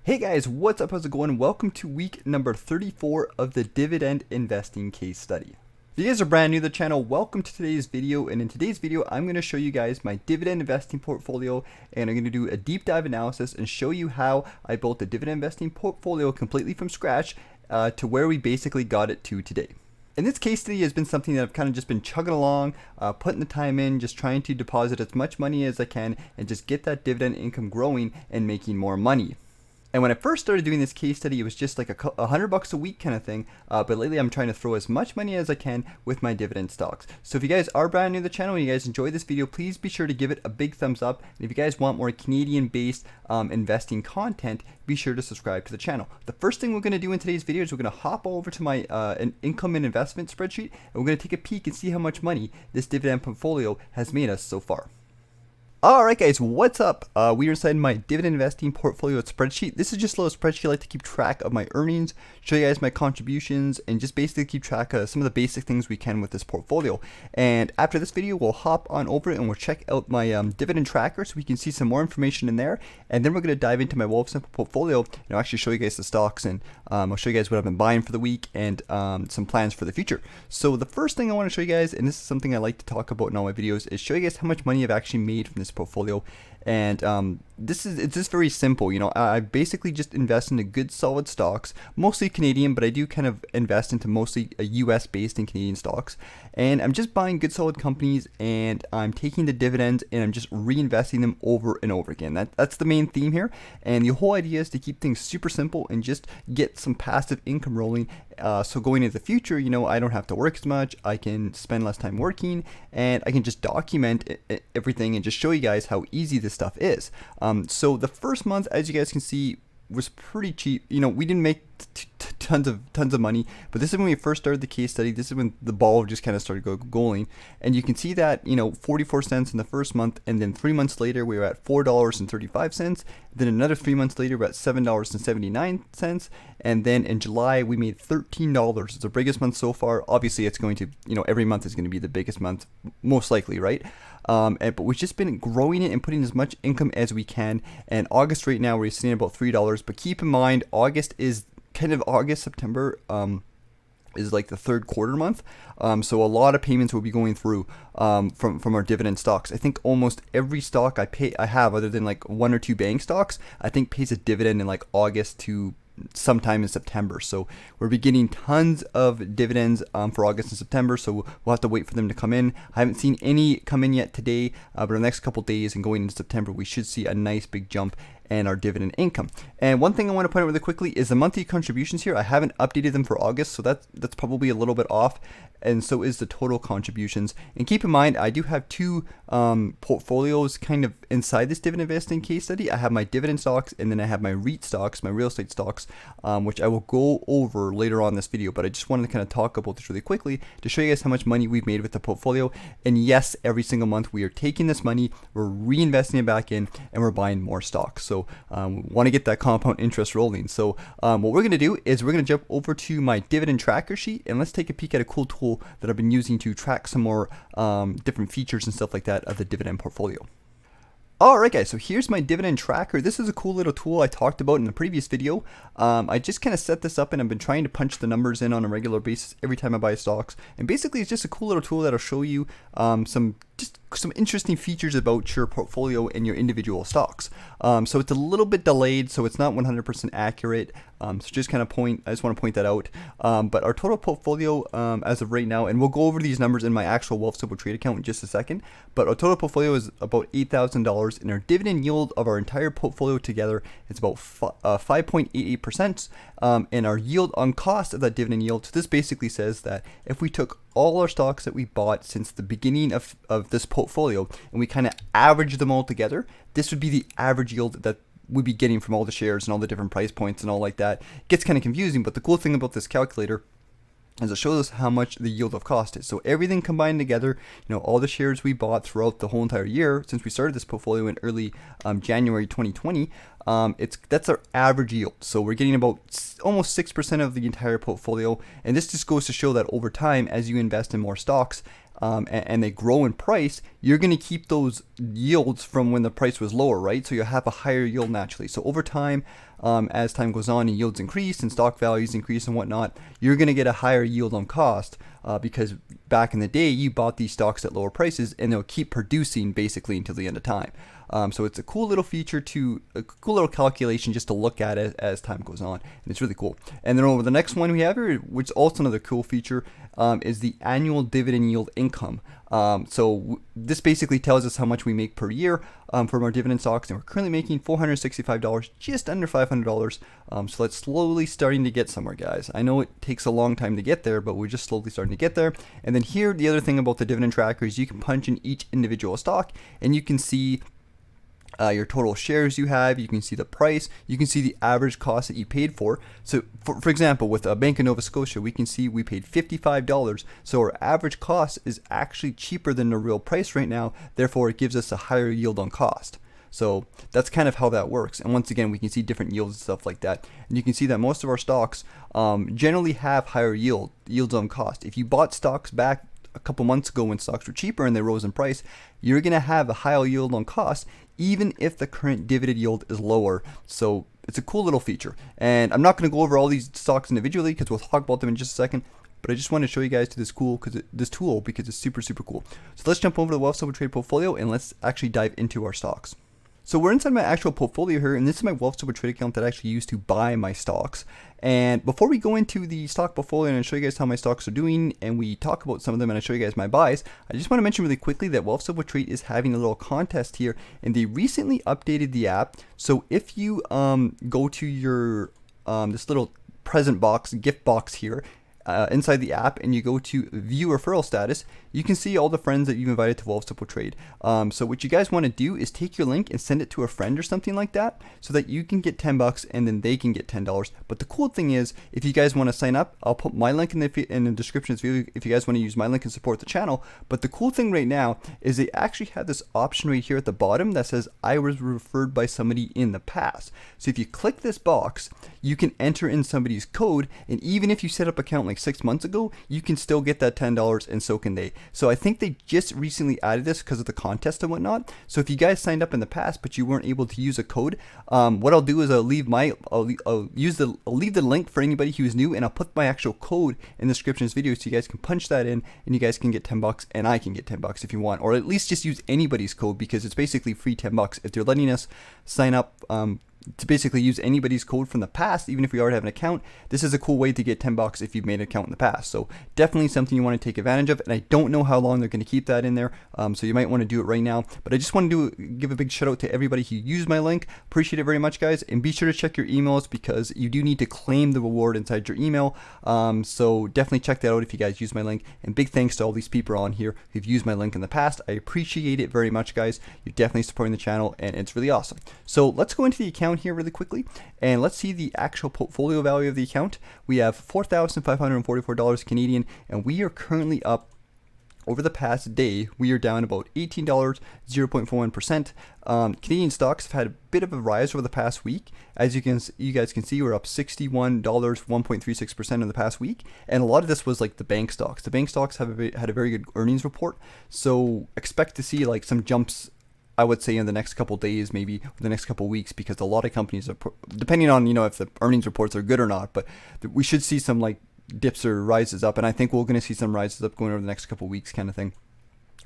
Hey guys, what's up? How's it going? Welcome to week number 34 of the dividend investing case study. If you guys are brand new to the channel, welcome to today's video. And in today's video, I'm going to show you guys my dividend investing portfolio, and I'm going to do a deep dive analysis and show you how I built the dividend investing portfolio completely from scratch to where we basically got it to today. And this case study has been something that I've kind of just been chugging along, putting the time in, just trying to deposit as much money as I can and just get that dividend income growing and making more money. And when I first started doing this case study, it was just like $100 a week kind of thing. But lately I'm trying to throw as much money as I can with my dividend stocks. So if you guys are brand new to the channel and you guys enjoy this video, please be sure to give it a big thumbs up. And if you guys want more Canadian-based investing content, be sure to subscribe to the channel. The first thing we're going to do in today's video is we're going to hop over to my an income and investment spreadsheet, and we're going to take a peek and see how much money this dividend portfolio has made us so far. Alright guys, what's up? We are inside my dividend investing portfolio spreadsheet. This is just a little spreadsheet I like to keep track of my earnings, show you guys my contributions, and just basically keep track of some of the basic things we can with this portfolio. And after this video, we'll hop on over and we'll check out my dividend tracker so we can see some more information in there. And then we're going to dive into my Wealthsimple portfolio and I'll actually show you guys the stocks, and I'll show you guys what I've been buying for the week and some plans for the future. So the first thing I want to show you guys, and this is something I like to talk about in all my videos, is show you guys how much money I've actually made from this portfolio. And it's just very simple. You know, I basically just invest into good solid stocks, mostly Canadian, but I do kind of invest into mostly US based and Canadian stocks. And I'm just buying good solid companies, and I'm taking the dividends and I'm just reinvesting them over and over again. That's the main theme here. And the whole idea is to keep things super simple and just get some passive income rolling. So going into the future, you know, I don't have to work as much. I can spend less time working, and I can just document everything and just show you guys how easy this stuff is. So the first month, as you guys can see, was pretty cheap. You know, we didn't make tons of money, but this is when we first started the case study. This is when the ball just kind of started going, and you can see that, you know, 44 cents in the first month, and then 3 months later we were at $4.35. Then another 3 months later we're at $7.79, and then in July we made $13. It's the biggest month so far. Obviously it's going to, you know, every month is going to be the biggest month, most likely, right? But we've just been growing it and putting as much income as we can. And August right now we're seeing about $3, but keep in mind August is kind of September is like the third quarter month, so a lot of payments will be going through from our dividend stocks. I think almost every stock I have, other than like one or two bank stocks, I think pays a dividend in like August to sometime in September. So we're be getting tons of dividends for August and September, so we'll have to wait for them to come in. I haven't seen any come in yet today, but in the next couple days and going into September, we should see a nice big jump and our dividend income. And one thing I want to point out really quickly is the monthly contributions here. I haven't updated them for August, so that's probably a little bit off, and so is the total contributions. And keep in mind, I do have two portfolios kind of inside this dividend investing case study. I have my dividend stocks, and then I have my REIT stocks, my real estate stocks, which I will go over later on in this video. But I just wanted to kind of talk about this really quickly to show you guys how much money we've made with the portfolio. And yes, every single month we are taking this money, we're reinvesting it back in, and we're buying more stocks. So we want to get that compound interest rolling. So what we're going to do is we're going to jump over to my dividend tracker sheet, and let's take a peek at a cool tool that I've been using to track some more different features and stuff like that of the dividend portfolio. Alright guys, so here's my dividend tracker. This is a cool little tool I talked about in the previous video. I just kind of set this up, and I've been trying to punch the numbers in on a regular basis every time I buy stocks. And basically it's just a cool little tool that'll show you some interesting features about your portfolio and your individual stocks. So it's a little bit delayed, so it's not 100% accurate. So just kind of I just want to point that out. But our total portfolio as of right now, and we'll go over these numbers in my actual Wealthsimple trade account in just a second, but our total portfolio is about $8,000, and our dividend yield of our entire portfolio together is about 5.88%. And our yield on cost of that dividend yield, so this basically says that if we took all our stocks that we bought since the beginning of this portfolio and we kind of average them all together, this would be the average yield that we'd be getting from all the shares and all the different price points and all like that. It gets kind of confusing, but the cool thing about this calculator is it shows us how much the yield of cost is. So everything combined together, you know, all the shares we bought throughout the whole entire year since we started this portfolio in early January 2020, that's our average yield. So we're getting about almost 6% of the entire portfolio, and this just goes to show that over time, as you invest in more stocks, and they grow in price, you're going to keep those yields from when the price was lower, right? So you have a higher yield naturally. So over time, as time goes on and yields increase and stock values increase and whatnot, you're going to get a higher yield on cost because back in the day, you bought these stocks at lower prices and they'll keep producing basically until the end of time. So it's a cool little feature a cool little calculation just to look at it as time goes on, and it's really cool. And then over the next one we have here, which is also another cool feature, is the annual dividend yield income. This basically tells us how much we make per year from our dividend stocks, and we're currently making $465, just under $500. So that's slowly starting to get somewhere, guys. I know it takes a long time to get there, but we're just slowly starting to get there. And then here, the other thing about the dividend tracker is you can punch in each individual stock, and you can see your total shares you have, you can see the price, you can see the average cost that you paid for. So for example, with Bank of Nova Scotia, we can see we paid $55. So our average cost is actually cheaper than the real price right now. Therefore, it gives us a higher yield on cost. So that's kind of how that works. And once again, we can see different yields and stuff like that. And you can see that most of our stocks generally have higher yields on cost. If you bought stocks back a couple months ago when stocks were cheaper and they rose in price, you're going to have a higher yield on cost even if the current dividend yield is lower. So it's a cool little feature. And I'm not going to go over all these stocks individually because we'll talk about them in just a second, but I just want to show you guys this tool because it's super cool. So let's jump over to the Wealthsimple Trade portfolio and let's actually dive into our stocks. So we're inside my actual portfolio here, and this is my Wealthsimple Trade account that I actually use to buy my stocks. And before we go into the stock portfolio and I show you guys how my stocks are doing, and we talk about some of them and I show you guys my buys, I just want to mention really quickly that Wealthsimple Trade is having a little contest here, and they recently updated the app. So if you go to your this little present box, gift box here, inside the app, and you go to view referral status, you can see all the friends that you've invited to Wealthsimple Trade. So what you guys want to do is take your link and send it to a friend or something like that, so that you can get $10 and then they can get $10. But the cool thing is, if you guys want to sign up, I'll put my link in the description of this video if you guys want to use my link and support the channel. But the cool thing right now is they actually have this option right here at the bottom that says I was referred by somebody in the past. So if you click this box, you can enter in somebody's code, and even if you set up an account like 6 months ago, you can still get that $10, and so can they. So I think they just recently added this because of the contest and whatnot. So if you guys signed up in the past but you weren't able to use a code, what I'll do is I'll leave the link for anybody who's new, and I'll put my actual code in the description of this video so you guys can punch that in and you guys can get $10 and I can get $10 if you want, or at least just use anybody's code because it's basically free $10 if they're letting us sign up to basically use anybody's code from the past. Even if we already have an account, this is a cool way to get $10 if you've made an account in the past. So definitely something you want to take advantage of, and I don't know how long they're going to keep that in there, so you might want to do it right now. But I just want to give a big shout out to everybody who used my link. Appreciate it very much, guys, and be sure to check your emails because you do need to claim the reward inside your email. So definitely check that out if you guys use my link, and big thanks to all these people on here who've used my link in the past. I appreciate it very much, guys. You're definitely supporting the channel, and it's really awesome. So let's go into the account here really quickly, and let's see the actual portfolio value of the account. We have $4,544 Canadian, and we are currently up. Over the past day, we are down about $18, 0.41%. Canadian stocks have had a bit of a rise over the past week. As you guys can see, we're up $61, 1.36% in the past week. And a lot of this was like the bank stocks. The bank stocks have had a very good earnings report. So expect to see like some jumps, I would say, in the next couple days, maybe the next couple weeks, because a lot of companies are, depending on, if the earnings reports are good or not, but we should see some like dips or rises up, and I think we're going to see some rises up going over the next couple weeks kind of thing.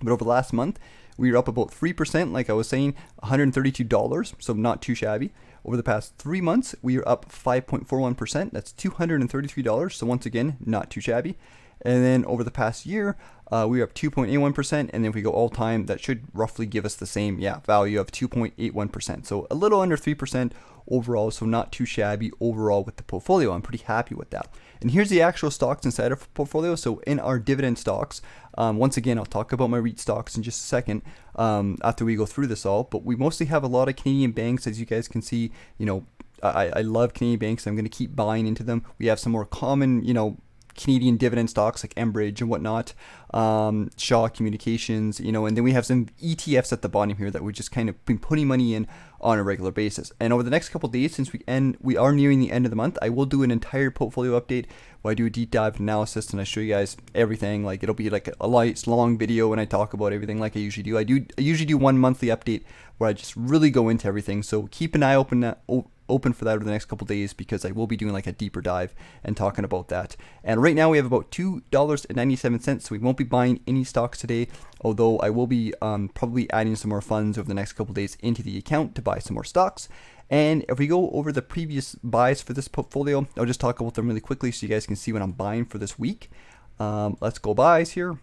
But over the last month, we were up about 3%, like I was saying, $132, so not too shabby. Over the past 3 months, we are up 5.41%, that's $233, so once again, not too shabby. And then over the past year, we are up 2.81%, and then if we go all time, that should roughly give us the same value of 2.81%. So a little under 3% overall, so not too shabby overall with the portfolio. I'm pretty happy with that. And here's the actual stocks inside our portfolio. So in our dividend stocks, once again, I'll talk about my REIT stocks in just a second after we go through this all, but we mostly have a lot of Canadian banks, as you guys can see. I love Canadian banks. I'm going to keep buying into them. We have some more common, Canadian dividend stocks like Enbridge and whatnot, Shaw Communications, you know, and then we have some ETFs at the bottom here that we've just kind of been putting money in on a regular basis. And over the next couple of days, since we are nearing the end of the month, I will do an entire portfolio update where I do a deep dive analysis and I show you guys everything. Like it'll be like a nice long video when I talk about everything like I usually do. I usually do one monthly update where I just really go into everything. So keep an eye open for that over the next couple days, because I will be doing like a deeper dive and talking about that. And right now we have about $2.97, so we won't be buying any stocks today, although I will be probably adding some more funds over the next couple days into the account to buy some more stocks. And if we go over the previous buys for this portfolio, I'll just talk about them really quickly so you guys can see what I'm buying for this week. Let's go buys here,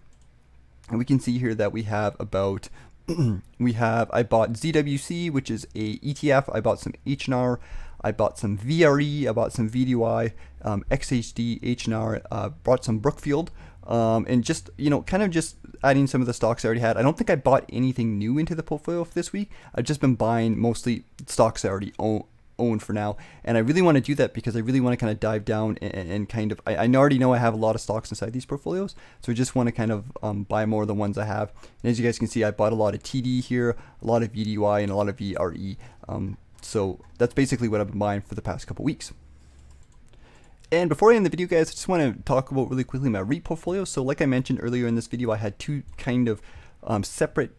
and we can see here that we have about I bought ZWC, which is a ETF. I bought some H&R. I bought some VRE. I bought some VDY, XHD, H&R. Bought some Brookfield, and just, you know, kind of just adding some of the stocks I already had. I don't think I bought anything new into the portfolio for this week. I've just been buying mostly stocks I already own for now, and I really want to do that because I really want to kind of dive down and kind of I already know I have a lot of stocks inside these portfolios, so I just want to kind of buy more of the ones I have. And as you guys can see, I bought a lot of TD here, a lot of VDY, and a lot of VRE. So that's basically what I've been buying for the past couple weeks. And before I end the video, guys, I just want to talk about really quickly my REIT portfolio. So like I mentioned earlier in this video, I had two kind of separate,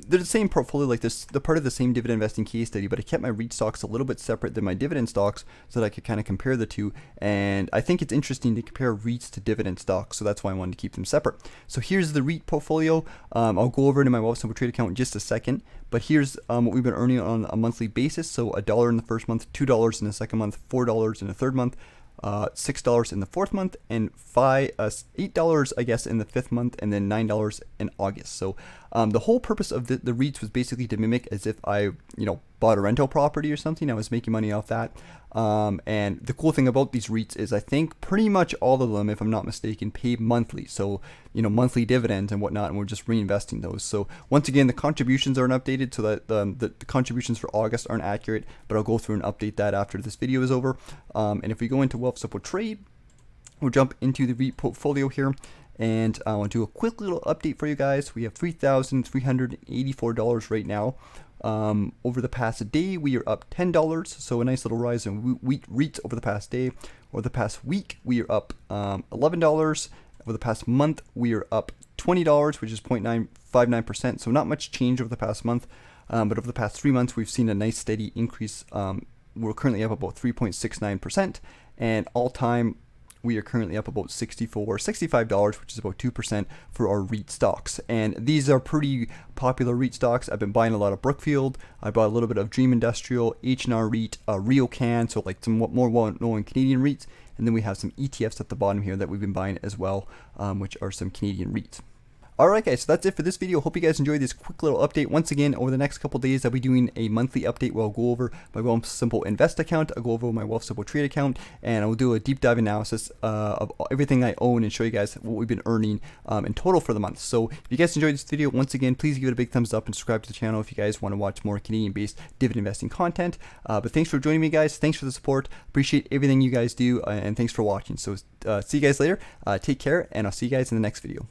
they're the same portfolio, like this, they're part of the same dividend investing case study, but I kept my REIT stocks a little bit separate than my dividend stocks so that I could kind of compare the two. And I think it's interesting to compare REITs to dividend stocks, so that's why I wanted to keep them separate. So here's the REIT portfolio. I'll go over into my Wealthsimple trade account in just a second, but here's what we've been earning on a monthly basis. So $1 in the first month, $2 in the second month, $4 in the third month, $6 in the fourth month, and $8 I guess in the fifth month, and then $9 in August. So the whole purpose of the REITs was basically to mimic as if I, you know, bought a rental property or something. I was making money off that. And the cool thing about these REITs is I think pretty much all of them, if I'm not mistaken, pay monthly. So, you know, monthly dividends and whatnot, and we're just reinvesting those. So once again, the contributions aren't updated, so that the contributions for August aren't accurate, but I'll go through and update that after this video is over. And if we go into Wealthsimple Trade, we'll jump into the REIT portfolio here. And I'll do a quick little update for you guys. We have $3,384 right now. Over the past day, we are up $10, so a nice little rise in REITs over the past day. Over the past week, we are up $11. Over the past month, we are up $20, which is 0.959%, so not much change over the past month. But over the past 3 months, we've seen a nice steady increase. We're currently up about 3.69%, and all-time, we are currently up about $65, which is about 2% for our REIT stocks. And these are pretty popular REIT stocks. I've been buying a lot of Brookfield. I bought a little bit of Dream Industrial, H&R REIT, RioCan, so like some more well-known Canadian REITs. And then we have some ETFs at the bottom here that we've been buying as well, which are some Canadian REITs. Alright guys, so that's it for this video. Hope you guys enjoyed this quick little update. Once again, over the next couple days, I'll be doing a monthly update where I'll go over my Wealthsimple Invest account, I'll go over my Wealthsimple Trade account, and I'll do a deep dive analysis of everything I own and show you guys what we've been earning in total for the month. So if you guys enjoyed this video, once again, please give it a big thumbs up and subscribe to the channel if you guys want to watch more Canadian-based dividend investing content. But thanks for joining me, guys. Thanks for the support. Appreciate everything you guys do, and thanks for watching. So see you guys later. Take care, and I'll see you guys in the next video.